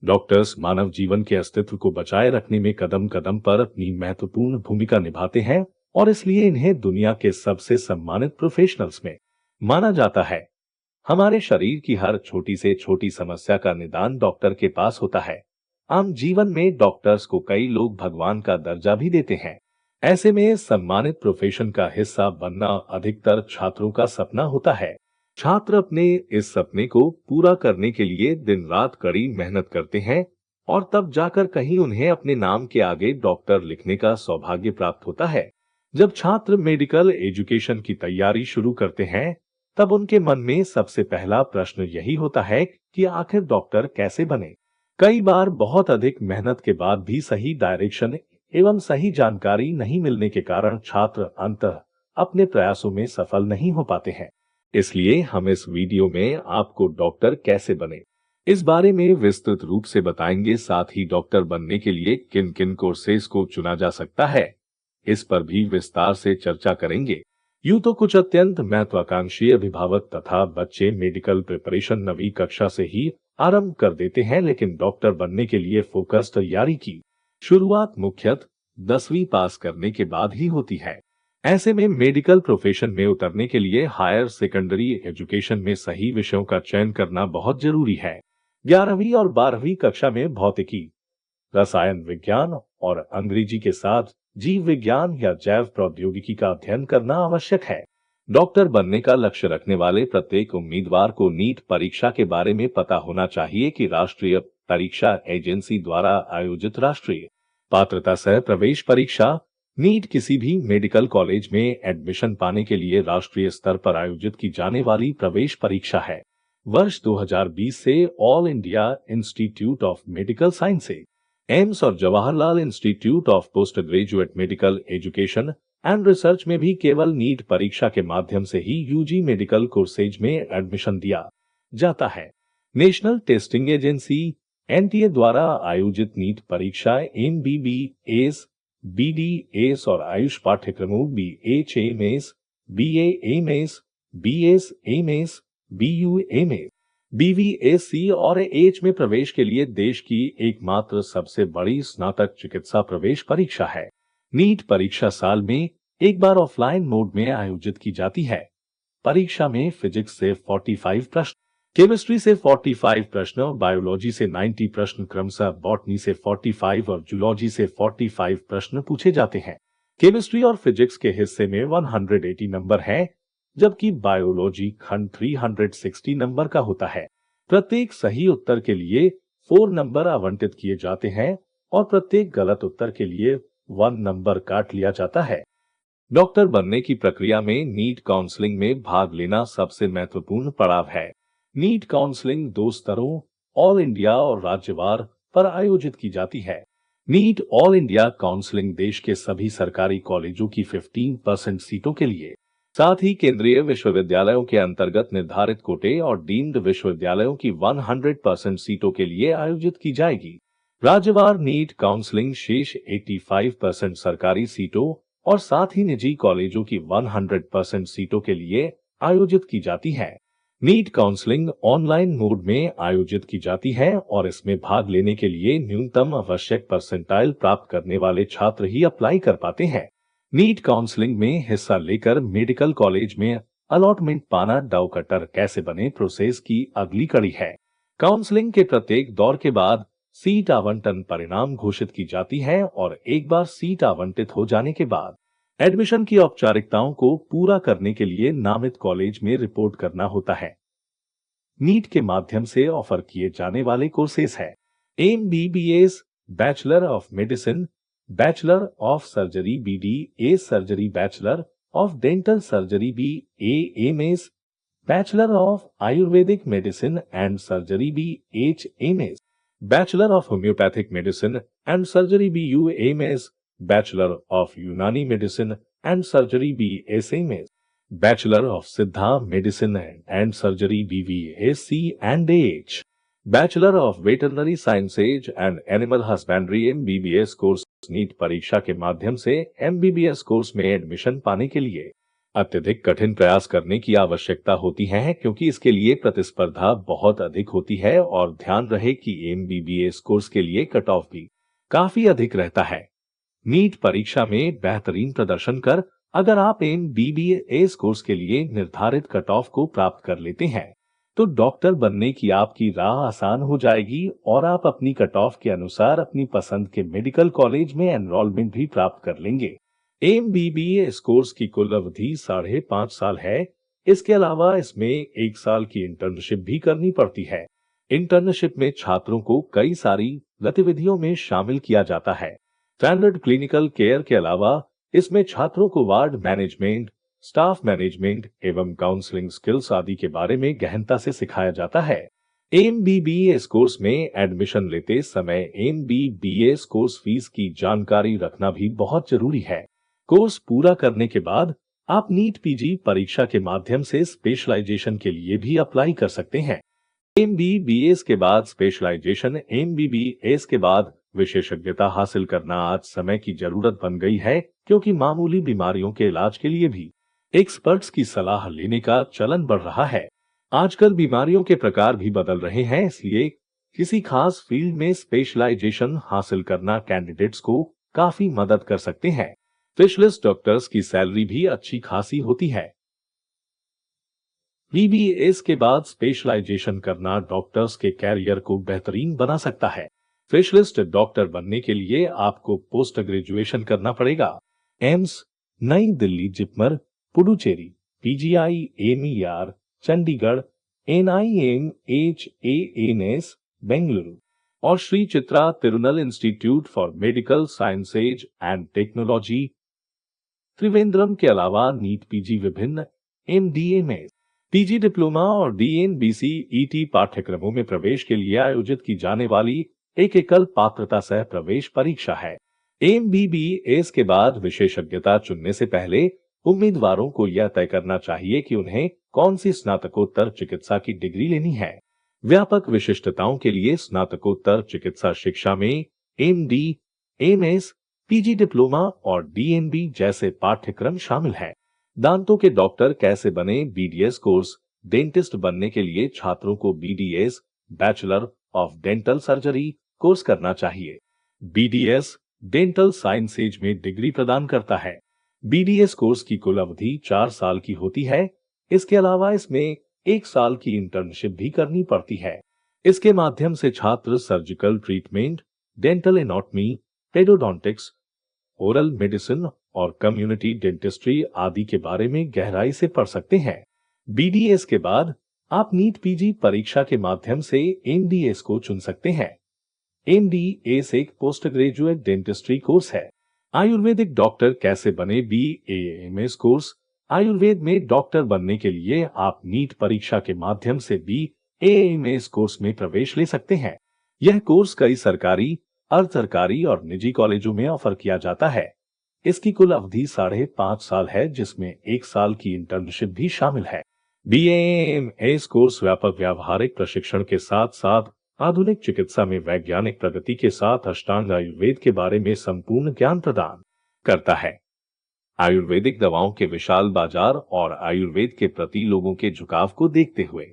Doctors मानव जीवन के अस्तित्व को बचाए रखने में कदम कदम पर अपनी महत्वपूर्ण भूमिका निभाते हैं और इसलिए इन्हें दुनिया के सबसे सम्मानित प्रोफेशनल्स में माना जाता है। हमारे शरीर की हर छोटी से छोटी समस्या का निदान डॉक्टर के पास होता है। आम जीवन में डॉक्टर्स को कई लोग भगवान का दर्जा भी देते हैं। ऐसे में सम्मानित प्रोफेशन का हिस्सा बनना अधिकतर छात्रों का सपना होता है। छात्र अपने इस सपने को पूरा करने के लिए दिन रात कड़ी मेहनत करते हैं और तब जाकर कहीं उन्हें अपने नाम के आगे डॉक्टर लिखने का सौभाग्य प्राप्त होता है। जब छात्र मेडिकल एजुकेशन की तैयारी शुरू करते हैं, तब उनके मन में सबसे पहला प्रश्न यही होता है कि आखिर डॉक्टर कैसे बने। कई बार बहुत अधिक मेहनत के बाद भी सही डायरेक्शन एवं सही जानकारी नहीं मिलने के कारण छात्र अंततः अपने प्रयासों में सफल नहीं हो पाते हैं। इसलिए हम इस वीडियो में आपको डॉक्टर कैसे बने इस बारे में विस्तृत रूप से बताएंगे। साथ ही डॉक्टर बनने के लिए किन किन कोर्सेज को चुना जा सकता है, इस पर भी विस्तार से चर्चा करेंगे। यूं तो कुछ अत्यंत महत्वाकांक्षी अभिभावक तथा बच्चे मेडिकल प्रिपरेशन नवी कक्षा से ही आरंभ कर देते हैं, लेकिन डॉक्टर बनने के लिए फोकस तैयारी की शुरुआत मुख्यतः 10वीं पास करने के बाद ही होती है। ऐसे में मेडिकल प्रोफेशन में उतरने के लिए हायर सेकेंडरी एजुकेशन में सही विषयों का चयन करना बहुत जरूरी है। 11वीं और 12वीं कक्षा में भौतिकी, रसायन विज्ञान और अंग्रेजी के साथ जीव विज्ञान या जैव प्रौद्योगिकी का अध्ययन करना आवश्यक है। डॉक्टर बनने का लक्ष्य रखने वाले प्रत्येक उम्मीदवार को नीट परीक्षा के बारे में पता होना चाहिए कि राष्ट्रीय परीक्षा एजेंसी द्वारा आयोजित राष्ट्रीय पात्रता सह प्रवेश परीक्षा नीट किसी भी मेडिकल कॉलेज में एडमिशन पाने के लिए राष्ट्रीय स्तर पर आयोजित की जाने वाली प्रवेश परीक्षा है। वर्ष 2020 से all India institute of medical sciences, AIIMS और Jawaharlal institute of post graduate medical education and research में भी केवल नीट परीक्षा के माध्यम से ही यूजी मेडिकल कोर्सेज में एडमिशन दिया जाता है। नेशनल टेस्टिंग एजेंसी एनटीए द्वारा आयोजित नीट परीक्षा एमबीबीएस, बीडीएस और आयुष पाठ्यक्रमों BHMS, BAMS, BSMS, BUMS, BVSc और एच में प्रवेश के लिए देश की एकमात्र सबसे बड़ी स्नातक चिकित्सा प्रवेश परीक्षा है। नीट परीक्षा साल में एक बार ऑफलाइन मोड में आयोजित की जाती है। परीक्षा में फिजिक्स से 45 प्रश्न, केमिस्ट्री से 45 प्रश्न, बायोलॉजी से 90 प्रश्न, क्रमशः बॉटनी से 45 और जूलॉजी से 45 प्रश्न पूछे जाते हैं। केमिस्ट्री और फिजिक्स के हिस्से में 180 नंबर है, जबकि बायोलॉजी खंड 360 नंबर का होता है। प्रत्येक सही उत्तर के लिए 4 नंबर आवंटित किए जाते हैं और प्रत्येक गलत उत्तर के लिए 1 नंबर काट लिया जाता है। डॉक्टर बनने की प्रक्रिया में नीट काउंसलिंग में भाग लेना सबसे महत्वपूर्ण पड़ाव है। नीट काउंसलिंग 2 स्तरों, ऑल इंडिया और राज्यवार पर आयोजित की जाती है। नीट ऑल इंडिया काउंसलिंग देश के सभी सरकारी कॉलेजों की 15% सीटों के लिए, साथ ही केंद्रीय विश्वविद्यालयों के अंतर्गत निर्धारित कोटे और डीम्ड विश्वविद्यालयों की 100% सीटों के लिए आयोजित की जाएगी। राज्यवार नीट काउंसलिंग शेष 85% सरकारी सीटों और साथ ही निजी कॉलेजों की 100% सीटों के लिए आयोजित की जाती है। नीट काउंसलिंग ऑनलाइन मोड में आयोजित की जाती है और इसमें भाग लेने के लिए न्यूनतम आवश्यक परसेंटाइल प्राप्त करने वाले छात्र ही अप्लाई कर पाते हैं। नीट काउंसलिंग में हिस्सा लेकर मेडिकल कॉलेज में अलॉटमेंट पाना डॉक्टर कैसे बने प्रोसेस की अगली कड़ी है। काउंसलिंग के प्रत्येक दौर के बाद सीट आवंटन परिणाम घोषित की जाती है और एक बार सीट आवंटित हो जाने के बाद एडमिशन की औपचारिकताओं को पूरा करने के लिए नामित कॉलेज में रिपोर्ट करना होता है। नीट के माध्यम से ऑफर किए जाने वाले कोर्सेस है MBBS, bachelor of medicine, bachelor of surgery BDA surgery, bachelor of dental surgery BAMS, bachelor of ayurvedic medicine and surgery BHMS, bachelor of homeopathic medicine and surgery BUMS, bachelor of Unani medicine and surgery BSMS, bachelor of Siddha medicine and surgery BVSc and H, bachelor of veterinary sciences and animal husbandry MBBS course. NEET परीक्षा के माध्यम से MBBS course में admission पाने के लिए अत्यधिक कठिन प्रयास करने की आवश्यकता होती है क्योंकि इसके लिए प्रतिस्पर्धा बहुत अधिक होती है और ध्यान रहे कि एमबीबीएस कोर्स के लिए कट ऑफ भी काफी अधिक रहता है। नीट परीक्षा में बेहतरीन प्रदर्शन कर अगर आप एमबीबीएस कोर्स के लिए निर्धारित कट ऑफ को प्राप्त कर लेते हैं तो डॉक्टर बनने की आपकी राह आसान हो जाएगी और आप अपनी कट ऑफ के अनुसार अपनी पसंद के मेडिकल कॉलेज में एनरोलमेंट भी प्राप्त कर लेंगे। एमबीबीएस कोर्स की कुल अवधि 5.5 साल है। इसके अलावा इसमें 1 साल की इंटर्नशिप भी करनी पड़ती है। इंटर्नशिप में छात्रों को कई सारी गतिविधियों में शामिल किया जाता है। स्टैंडर्ड क्लिनिकल केयर के अलावा इसमें छात्रों को वार्ड मैनेजमेंट, स्टाफ मैनेजमेंट एवं काउंसलिंग स्किल्स आदि के बारे में गहनता से सिखाया जाता है। एमबीबीएस कोर्स में एडमिशन लेते समय एमबीबीएस कोर्स फीस की जानकारी रखना भी बहुत जरूरी है। कोर्स पूरा करने के बाद आप नीट पीजी परीक्षा के माध्यम से स्पेशलाइजेशन के लिए भी अप्लाई कर सकते हैं। एमबीबीएस के बाद स्पेशलाइजेशन, एमबीबीएस के बाद विशेषज्ञता हासिल करना आज समय की जरूरत बन गई है क्योंकि मामूली बीमारियों के इलाज के लिए भी एक्सपर्ट्स की सलाह लेने का चलन बढ़ रहा है। आजकल बीमारियों के प्रकार भी बदल रहे हैं, इसलिए किसी खास फील्ड में स्पेशलाइजेशन हासिल करना कैंडिडेट्स को काफी मदद कर सकते हैं। स्पेशलिस्ट डॉक्टर्स की सैलरी भी अच्छी खासी होती है। बीबीएस के बाद स्पेशलाइजेशन करना डॉक्टर्स के कैरियर को बेहतरीन बना सकता है। स्पेशलिस्ट डॉक्टर बनने के लिए आपको पोस्ट ग्रेजुएशन करना पड़ेगा। एम्स, नई दिल्ली, जिपमर, पुडुचेरी, पीजीआई, एमईआर, चंडीगढ़, एनआईएमएचएएनएस, बेंगलुरु और Shri Chitra Tirunal institute for medical sciences and technology Trivandrum के अलावा नीट पीजी, विभिन्न एमडीएमएस, पीजी डिप्लोमा और डीएनबीसीईटी पाठ्यक्रमों में प्रवेश के लिए आयोजित की जाने वाली एक एकल पात्रता सह प्रवेश परीक्षा है। एमबीबीएस के बाद विशेषज्ञता चुनने से पहले उम्मीदवारों को यह तय करना चाहिए कि उन्हें कौन सी स्नातकोत्तर चिकित्सा की डिग्री लेनी है। व्यापक विशिष्टताओं के लिए स्नातकोत्तर चिकित्सा शिक्षा में एमडी, एमएस, पीजी डिप्लोमा और डीएनबी जैसे पाठ्यक्रम शामिल हैं। दांतों के डॉक्टर कैसे बने बीडीएस कोर्स, डेंटिस्ट बनने के लिए छात्रों को BDS, bachelor of dental surgery course करना चाहिए। बीडीएस डेंटल साइंसेज में डिग्री प्रदान करता है। बीडीएस कोर्स की कुल अवधि 4 साल की होती है। इसके अलावा इसमें 1 साल की इंटर्नशिप भी करनी पड़ती है। इसके माध्यम से छात्र surgical treatment, dental anatomy, pedodontics, oral medicine और कम्युनिटी डेंटिस्ट्री आदि के बारे में गहराई से पढ़ सकते हैं। बीडीएस के बाद आप नीट पीजी परीक्षा के माध्यम से एमडीएस को चुन सकते हैं। एमडीएस एक पोस्ट ग्रेजुएट डेंटिस्ट्री कोर्स है। आयुर्वेदिक डॉक्टर कैसे बने बीएएमएस कोर्स। आयुर्वेद में डॉक्टर बनने के लिए आप नीट परीक्षा के माध्यम से बीएएमएस कोर्स में प्रवेश ले सकते हैं। यह कोर्स कई सरकारी, अर्ध सरकारी और निजी कॉलेजों में ऑफर किया जाता है। इसकी कुल अवधि 5.5 साल है, जिसमें 1 साल की इंटर्नशिप भी शामिल है। बीएएमएस कोर्स व्यापक व्यावहारिक प्रशिक्षण के साथ साथ आधुनिक चिकित्सा में वैज्ञानिक प्रगति के साथ अष्टांग आयुर्वेद के बारे में संपूर्ण ज्ञान प्रदान करता है। आयुर्वेदिक दवाओं के विशाल बाजार और आयुर्वेद के प्रति लोगों के झुकाव को देखते हुए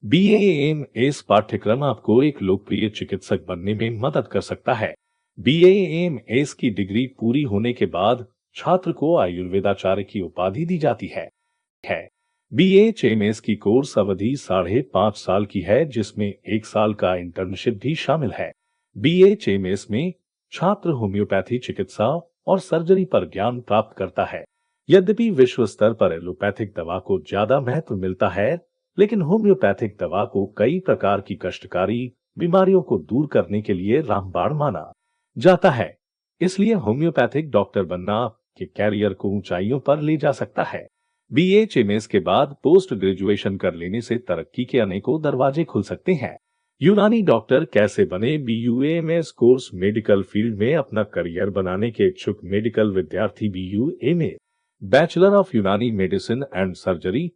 बीएएमएस पाठ्यक्रम आपको एक लोकप्रिय चिकित्सक बनने में मदद कर सकता है। बीएएमएस की डिग्री पूरी होने के बाद छात्र को आयुर्वेदाचार्य की उपाधि दी जाती है। बीएएमएस की कोर्स अवधि 5.5 साल की है, जिसमें 1 साल का इंटर्नशिप भी शामिल है। बीएएमएस में छात्र होम्योपैथी चिकित्सा और सर्जरी पर ज्ञान प्राप्त करता है। यद्यपि विश्व स्तर पर एलोपैथिक दवा को ज्यादा महत्व मिलता है, लेकिन होम्योपैथिक दवा को कई प्रकार की कष्टकारी बीमारियों को दूर करने के लिए रामबाण माना जाता है। इसलिए होम्योपैथिक डॉक्टर बनना आपके कैरियर को ऊंचाइयों पर ले जा सकता है। बीएएमएस के बाद पोस्ट ग्रेजुएशन कर लेने से तरक्की के अनेकों दरवाजे खुल सकते हैं। यूनानी डॉक्टर कैसे बने बीयूएमएस कोर्स मेडिकल फील्ड में अपना करियर बनाने के इच्छुक मेडिकल विद्यार्थी बीयूएमए bachelor of Unani medicine and surgery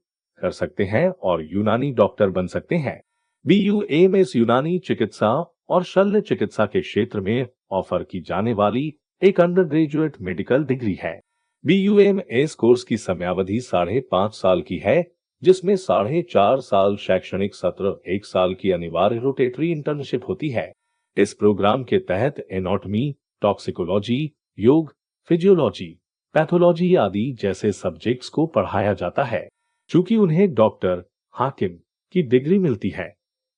कर सकते हैं और यूनानी डॉक्टर बन सकते हैं। बीयूएमएस यूनानी चिकित्सा और शल्य चिकित्सा के क्षेत्र में ऑफर की जाने वाली एक अंडर ग्रेजुएट मेडिकल डिग्री है। BUMS कोर्स की समयावधि 5.5 साल की है, जिसमें 4.5 साल शैक्षणिक सत्र, 1 साल की अनिवार्य रोटेटरी इंटर्नशिप होती है। इस प्रोग्राम के तहत एनाटॉमी, टॉक्सिकोलॉजी, योग, फिजियोलॉजी, पैथोलॉजी आदि जैसे सब्जेक्ट्स को पढ़ाया जाता है। चूंकि उन्हें डॉक्टर, हाकिम की डिग्री मिलती है,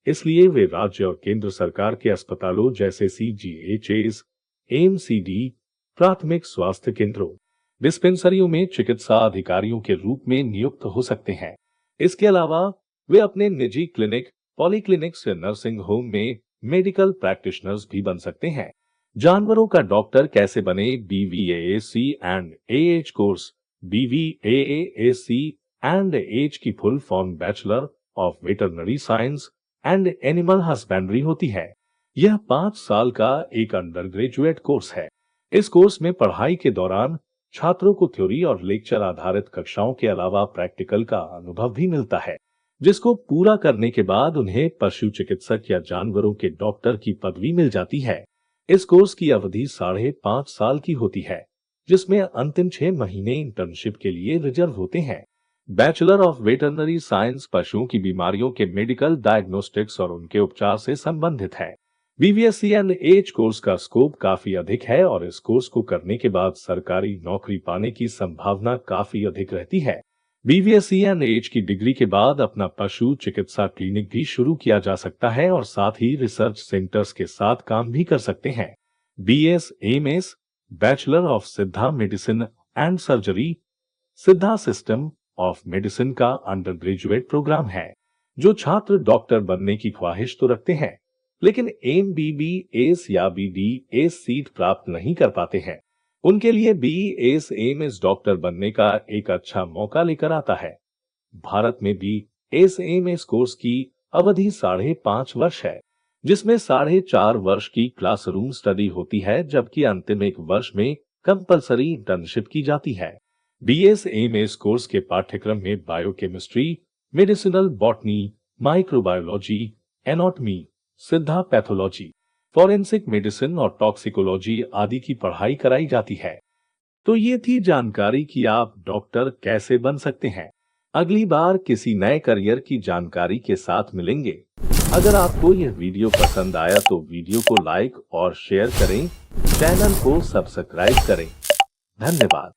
इसलिए वे राज्य और केंद्र सरकार के अस्पतालों जैसे CGHS, AMCD, प्राथमिक स्वास्थ्य केंद्रों, डिस्पेंसरियों में चिकित्सा अधिकारियों के रूप में नियुक्त हो सकते हैं। इसके अलावा वे अपने निजी क्लिनिक, पॉलीक्लिनिक्स या नर्सिंग होम में मेडिकल प्रैक्टिशनर्स भी बन सकते हैं। जानवरों का डॉक्टर कैसे बने? BVAAC and AH course. BVAAC and AH की full form bachelor of veterinary science and animal husbandry होती है। यह 5 साल का एक अंडर ग्रेजुएट कोर्स है। इस कोर्स में पढ़ाई के दौरान छात्रों को थ्योरी और लेक्चर आधारित कक्षाओं के अलावा प्रैक्टिकल का अनुभव भी मिलता है, जिसको पूरा करने के बाद उन्हें पशु चिकित्सक या जानवरों के डॉक्टर की पदवी मिल जाती है। इस कोर्स की अवधि 5.5 साल की होती है, जिसमें अंतिम 6 महीने इंटर्नशिप के लिए रिजर्व होते हैं। बैचलर ऑफ वेटरनरी साइंस पशुओं की बीमारियों के मेडिकल डायग्नोस्टिक्स और उनके उपचार से संबंधित है। BVSC एंड AH कोर्स का स्कोप काफी अधिक है और इस कोर्स को करने के बाद सरकारी नौकरी पाने की संभावना काफी अधिक रहती है। BVSC एंड AH की डिग्री के बाद अपना पशु चिकित्सा क्लिनिक भी शुरू किया जा सकता है और साथ ही रिसर्च सेंटर्स के साथ काम भी कर सकते हैं। BSAMS bachelor of Siddha medicine and surgery सिद्धा सिस्टम ऑफ मेडिसिन का अंडर ग्रेजुएट प्रोग्राम है, जो छात्र डॉक्टर बनने की ख्वाहिश तो रखते हैं, लेकिन MBBS या BDS सीट प्राप्त नहीं कर पाते हैं। उनके लिए BSAMS डॉक्टर बनने का एक अच्छा मौका लेकर आता है। भारत में BSAMS कोर्स की अवधि 5.5 वर्ष है, जिसमें 4.5 वर्ष की क्लासरूम स्टडी होती है, जबकि अंतिम 1 वर्ष में कंपलसरी इंटर्नशिप की जाती है। BSAMS कोर्स के पाठ्यक्रम में biochemistry, medicinal botany, microbiology, anatomy, सिद्धा पैथोलॉजी, फॉरेंसिक मेडिसिन और टॉक्सिकोलॉजी आदि की पढ़ाई कराई जाती है। तो ये थी जानकारी कि आप डॉक्टर कैसे बन सकते हैं। अगली बार किसी नए करियर की जानकारी के साथ मिलेंगे। अगर आपको यह वीडियो पसंद आया तो वीडियो को लाइक और शेयर करें, चैनल को सब्सक्राइब करें। धन्यवाद।